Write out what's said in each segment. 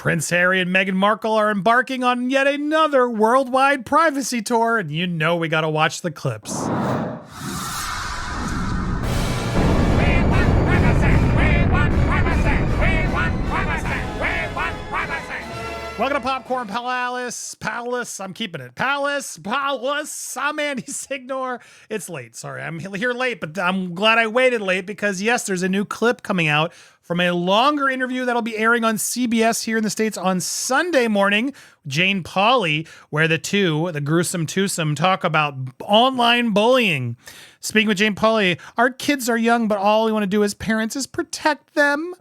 Prince Harry and Meghan Markle are embarking on yet another worldwide privacy tour, and you know we gotta watch the clips. Welcome to Popcorn Palace. I'm keeping it. Palace. I'm Andy Signor. It's late. Sorry, I'm here late, but I'm glad I waited late because, yes, there's a new clip coming out from a longer interview that'll be airing on CBS here in the States on Sunday morning. Jane Pauley, where the gruesome twosome, talk about online bullying. Speaking with Jane Pauley, our kids are young, but all we want to do as parents is protect them.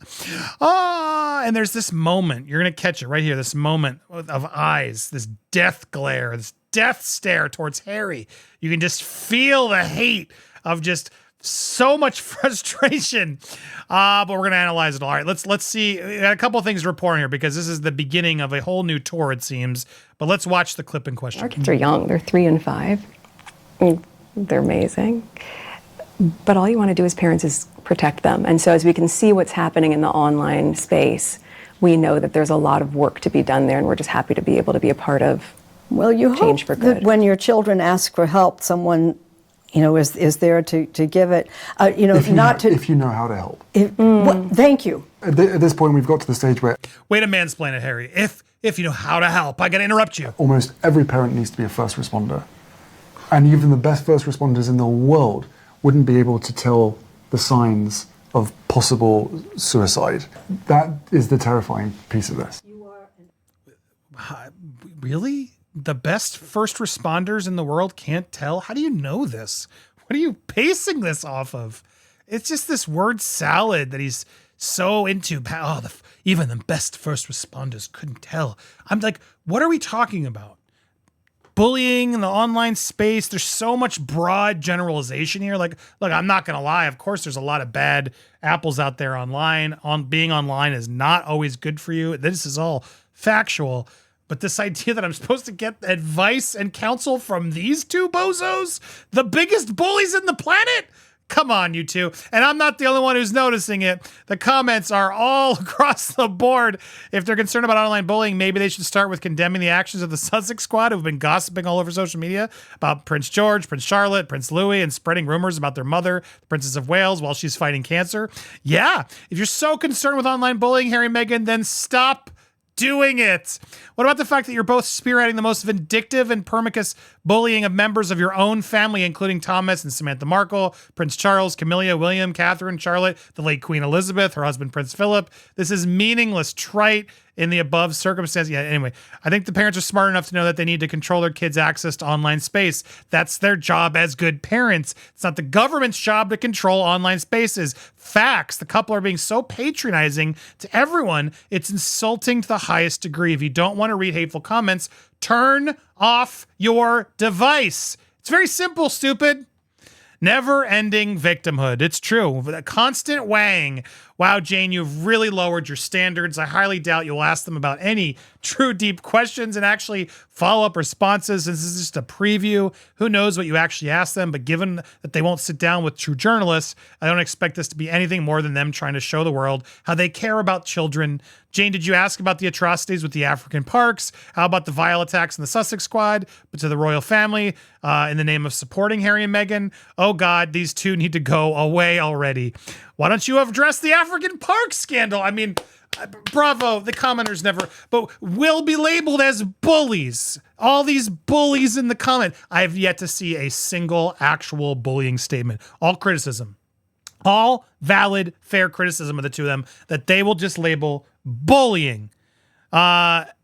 And there's this moment, you're going to catch it right here, this moment of eyes, this death glare, this death stare towards Harry. You can just feel the hate of just so much frustration, but we're going to analyze it all. All right, let's see. We got a couple of things to report here because this is the beginning of a whole new tour, it seems. But let's watch the clip in question. Our kids are young. They're 3 and 5. I mean, they're amazing. But all you want to do as parents is protect them. And so as we can see what's happening in the online space, we know that there's a lot of work to be done there, and we're just happy to be able to be a part of change for good. That when your children ask for help, someone is there to give it, if you know how to help. Thank you. At this point, we've got to the stage where... Way to mansplain it, Harry. If you know how to help, I got to interrupt you. Almost every parent needs to be a first responder. And even the best first responders in the world wouldn't be able to tell the signs of possible suicide. That is the terrifying piece of this. Really? The best first responders in the world can't tell? How do you know this? What are you basing this off of? It's just this word salad that he's so into. Even the best first responders couldn't tell. I'm like, what are we talking about? Bullying in the online space. There's so much broad generalization here. Look, I'm not going to lie. Of course, there's a lot of bad apples out there online. Being online is not always good for you. This is all factual. But this idea that I'm supposed to get advice and counsel from these two bozos, the biggest bullies in the planet? Come on, you two. And I'm not the only one who's noticing it. The comments are all across the board. If they're concerned about online bullying, maybe they should start with condemning the actions of the Sussex squad who've been gossiping all over social media about Prince George, Prince Charlotte, Prince Louis, and spreading rumors about their mother, the Princess of Wales, while she's fighting cancer. Yeah, if you're so concerned with online bullying, Harry and Meghan, then stop doing it. What about the fact that you're both spearheading the most vindictive and permicous bullying of members of your own family, including Thomas and Samantha Markle, Prince Charles, Camilla, William, Catherine, Charlotte, the late Queen Elizabeth, her husband, Prince Philip? This is meaningless, trite, in the above circumstance. Yeah, anyway, I think the parents are smart enough to know that they need to control their kids' access to online space. That's their job as good parents. It's not the government's job to control online spaces. Facts. The couple are being so patronizing to everyone, it's insulting to the highest degree. If you don't want to read hateful comments, turn off your device. It's very simple, stupid. Never-ending victimhood. It's true. A constant weighing. Wow, Jane, you've really lowered your standards. I highly doubt you'll ask them about any true deep questions and actually follow-up responses. This is just a preview. Who knows what you actually ask them, but given that they won't sit down with true journalists, I don't expect this to be anything more than them trying to show the world how they care about children. Jane, did you ask about the atrocities with the African parks? How about the vile attacks in the Sussex squad, but to the royal family in the name of supporting Harry and Meghan? Oh God, these two need to go away already. Why don't you address the African park scandal? I mean, bravo, the commenters never, but will be labeled as bullies. All these bullies in the comment. I have yet to see a single actual bullying statement. All criticism. All valid, fair criticism of the two of them that they will just label bullying.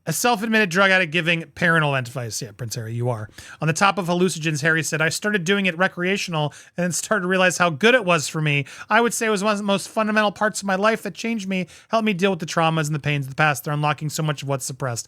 A self-admitted drug addict giving parental advice. Yeah, Prince Harry, you are. On the top of hallucinogens, Harry said, I started doing it recreational and then started to realize how good it was for me. I would say it was one of the most fundamental parts of my life that changed me, helped me deal with the traumas and the pains of the past. They're unlocking so much of what's suppressed.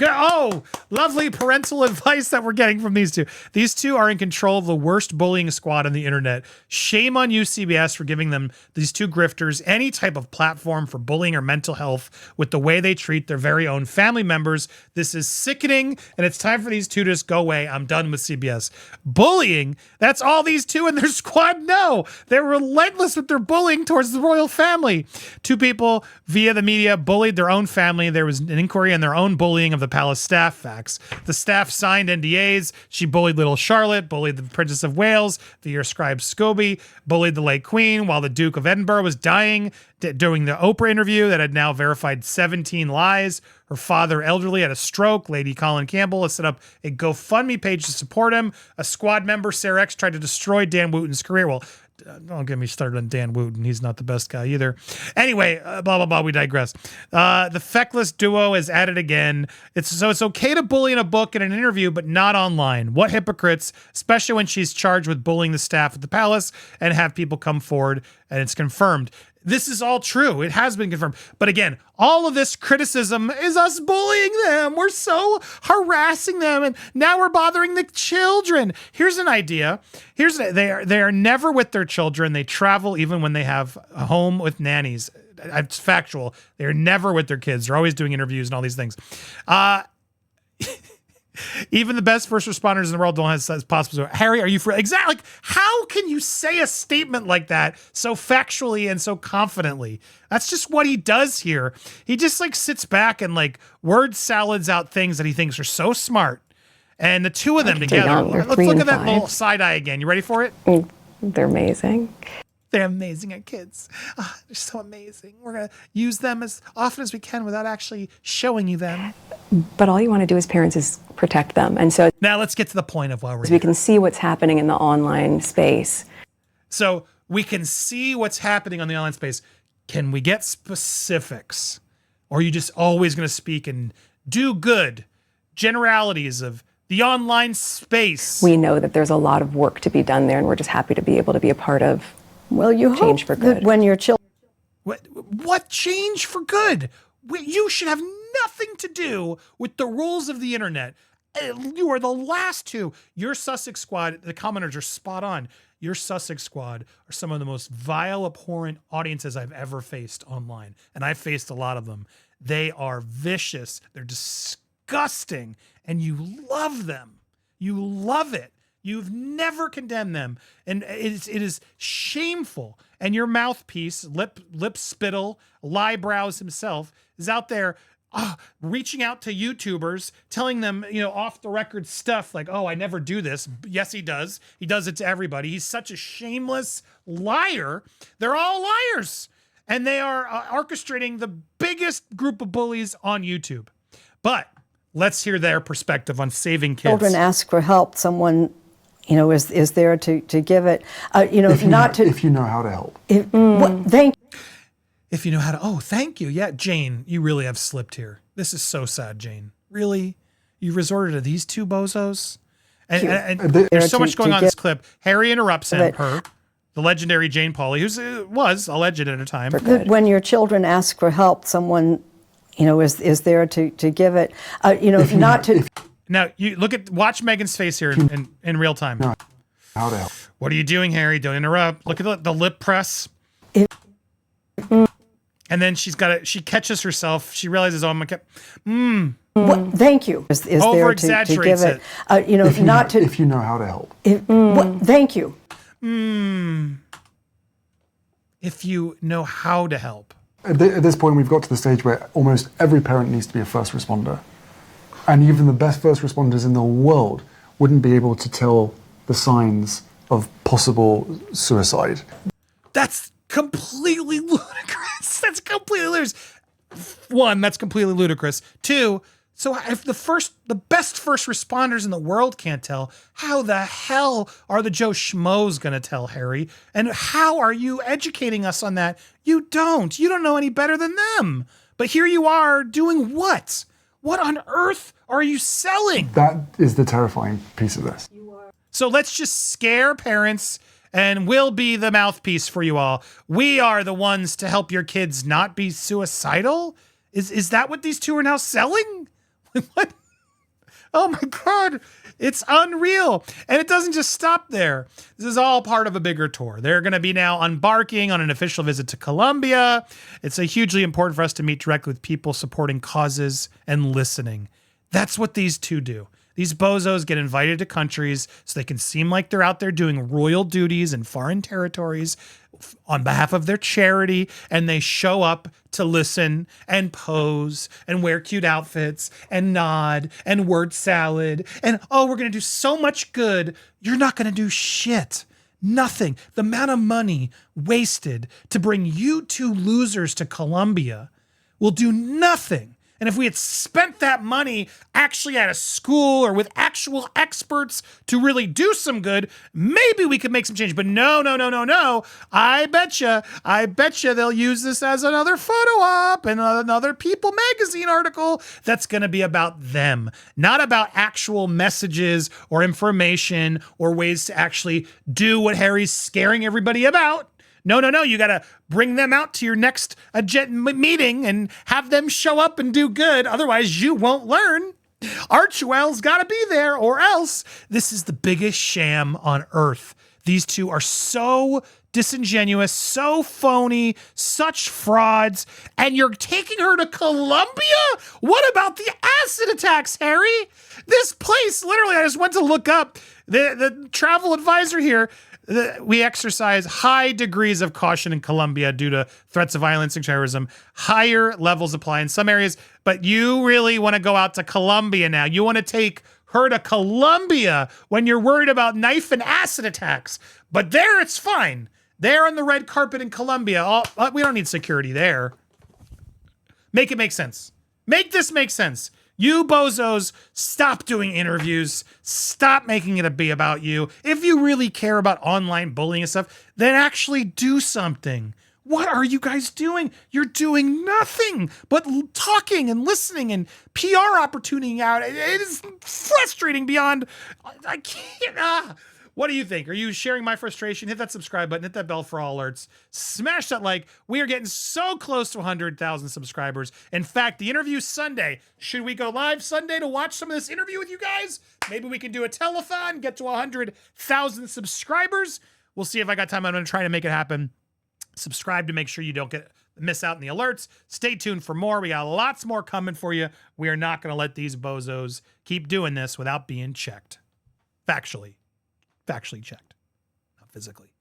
Oh, lovely parental advice that we're getting from these two. These two are in control of the worst bullying squad on the internet. Shame on you, CBS, for giving them, these two grifters, any type of platform for bullying or mental health with the way they treat their very own family members. This is sickening, and it's time for these two to just go away. I'm done with CBS. Bullying, that's all these two and their squad know. They're relentless with their bullying towards the royal family. Two people via the media bullied their own family. There was an inquiry on their own bullying of the palace staff. Facts. The staff signed NDAs. She bullied little Charlotte, bullied the Princess of Wales, the scribe Scobie, bullied the late Queen while the Duke of Edinburgh was dying during the Oprah interview that had now verified 17 lies. Her father, elderly, had a stroke. Lady Colin Campbell has set up a GoFundMe page to support him. A squad member, Sarah X, tried to destroy Dan Wooten's career. Well, don't get me started on Dan Wooten. He's not the best guy either. Anyway, blah, blah, blah. We digress. The feckless duo is at it again. It's okay to bully in a book and an interview, but not online. What hypocrites, especially when she's charged with bullying the staff at the palace and have people come forward and it's confirmed. This is all true. It has been confirmed. But again, all of this criticism is us bullying them. We're so harassing them, and now we're bothering the children. Here's an idea. They are never with their children. They travel even when they have a home with nannies. It's factual. They're never with their kids. They're always doing interviews and all these things. Even the best first responders in the world don't have as possible. Harry, are you free? Exactly. Like, how can you say a statement like that so factually and so confidently? That's just what he does here. He just like sits back and like word salads out things that he thinks are so smart. And the two of them together. Let's look at that little side eye again. You ready for it? They're amazing. They're amazing at kids. Oh, they're so amazing. We're going to use them as often as we can without actually showing you them. But all you want to do as parents is protect them. And so now let's get to the point of why we're here. We can see what's happening in the online space. So we can see what's happening on the online space. Can we get specifics? Or are you just always going to speak and do good generalities of the online space? We know that there's a lot of work to be done there, and we're just happy to be able to be a part of you change hope for good. That when your children... What change for good? You should have nothing to do with the rules of the internet. You are the last two. Your Sussex squad, the commenters are spot on. Your Sussex squad are some of the most vile, abhorrent audiences I've ever faced online. And I've faced a lot of them. They are vicious. They're disgusting. And you love them. You love it. You've never condemned them. And it is shameful. And your mouthpiece, lip spittle, lie brows himself, is out there reaching out to YouTubers, telling them, off the record stuff like, oh, I never do this. Yes, he does. He does it to everybody. He's such a shameless liar. They're all liars. And they are orchestrating the biggest group of bullies on YouTube. But let's hear their perspective on saving kids. Children ask for help. Someone, is there to give it. If you know how to help. Thank you. If you know how to, thank you. Yeah, Jane, you really have slipped here. This is so sad, Jane. Really? You resorted to these two bozos? And there's so much going on in this clip. Harry interrupts her, the legendary Jane Pauley, who was alleged at a time. When your children ask for help, someone, is there to give it. Now, watch Meghan's face here in real time. No. How to help. What are you doing, Harry? Don't interrupt. Look at the lip press. And then she catches herself. She realizes, thank you. Is there to give it. If you know how to help. Thank you. If you know how to help. At this point, we've got to the stage where almost every parent needs to be a first responder. And even the best first responders in the world wouldn't be able to tell the signs of possible suicide. That's completely ludicrous. That's completely ludicrous. One, that's completely ludicrous. Two, so if the best first responders in the world can't tell, how the hell are the Joe Schmoes going to tell, Harry? And how are you educating us on that? You don't know any better than them. But here you are doing what? What on earth are you selling? That is the terrifying piece of this. So let's just scare parents and we'll be the mouthpiece for you all. We are the ones to help your kids not be suicidal? Is that what these two are now selling? What? Oh my God, it's unreal. And it doesn't just stop there. This is all part of a bigger tour. They're going to be now embarking on an official visit to Colombia. It's a hugely important for us to meet directly with people supporting causes and listening. That's what these two do. These bozos get invited to countries so they can seem like they're out there doing royal duties in foreign territories on behalf of their charity, and they show up to listen and pose and wear cute outfits and nod and word salad and, oh, we're going to do so much good. You're not going to do shit. Nothing. The amount of money wasted to bring you two losers to Colombia will do nothing. And if we had spent that money actually at a school or with actual experts to really do some good, maybe we could make some change. But no. I betcha they'll use this as another photo op and another People magazine article that's going to be about them, not about actual messages or information or ways to actually do what Harry's scaring everybody about. No. You got to bring them out to your next meeting and have them show up and do good. Otherwise, you won't learn. Archewell's got to be there, or else this is the biggest sham on earth. These two are so disingenuous, so phony, such frauds, and you're taking her to Colombia? What about the acid attacks, Harry? This place, literally, I just went to look up the travel advisor here. We exercise high degrees of caution in Colombia due to threats of violence and terrorism. Higher levels apply in some areas, but you really want to go out to Colombia now. You want to take her to Colombia when you're worried about knife and acid attacks. But there, it's fine. There on the red carpet in Colombia, we don't need security there. Make it make sense. Make this make sense. You bozos, stop doing interviews. Stop making it be about you. If you really care about online bullying and stuff, then actually do something. What are you guys doing? You're doing nothing but talking and listening and PR opportunity out. It is frustrating beyond. I can't. What do you think? Are you sharing my frustration? Hit that subscribe button. Hit that bell for all alerts. Smash that like. We are getting so close to 100,000 subscribers. In fact, the interview Sunday. Should we go live Sunday to watch some of this interview with you guys? Maybe we can do a telethon, get to 100,000 subscribers. We'll see if I got time. I'm going to try to make it happen. Subscribe to make sure you don't miss out on the alerts. Stay tuned for more. We got lots more coming for you. We are not going to let these bozos keep doing this without being checked. Factually checked, not physically.